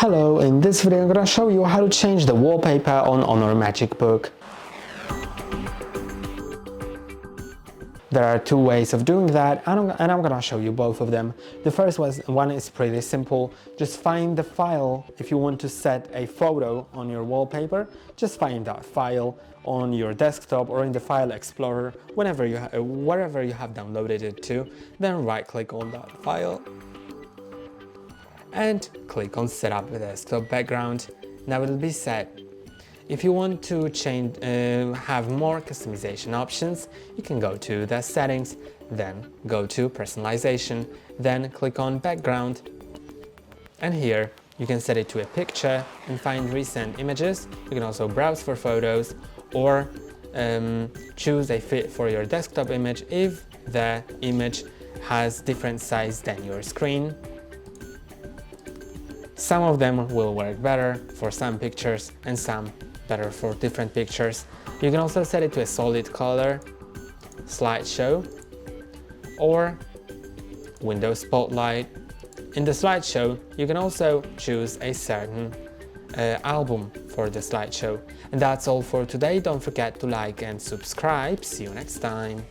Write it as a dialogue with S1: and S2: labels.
S1: Hello, in this video I'm going to show you how to change the wallpaper on HONOR MagicBook. There are two ways of doing that, and I'm going to show you both of them. The first one is pretty simple. Just find the file. If you want to set a photo on your wallpaper, just find that file on your desktop or in the file explorer, wherever you have downloaded it to. Then right click on that file and click on set up the desktop background. Now it'll be set. If you want to change, have more customization options, you can go to the settings, then go to personalization, then click on background, and here you can set it to a picture and find recent images. You can also browse for photos or choose a fit for your desktop image if the image has different size than your screen. Some of them will work better for some pictures and some better for different pictures. You can also set it to a solid color, slideshow, or window spotlight. In the slideshow, you can also choose a certain album for the slideshow. And that's all for today. Don't forget to like and subscribe. See you next time.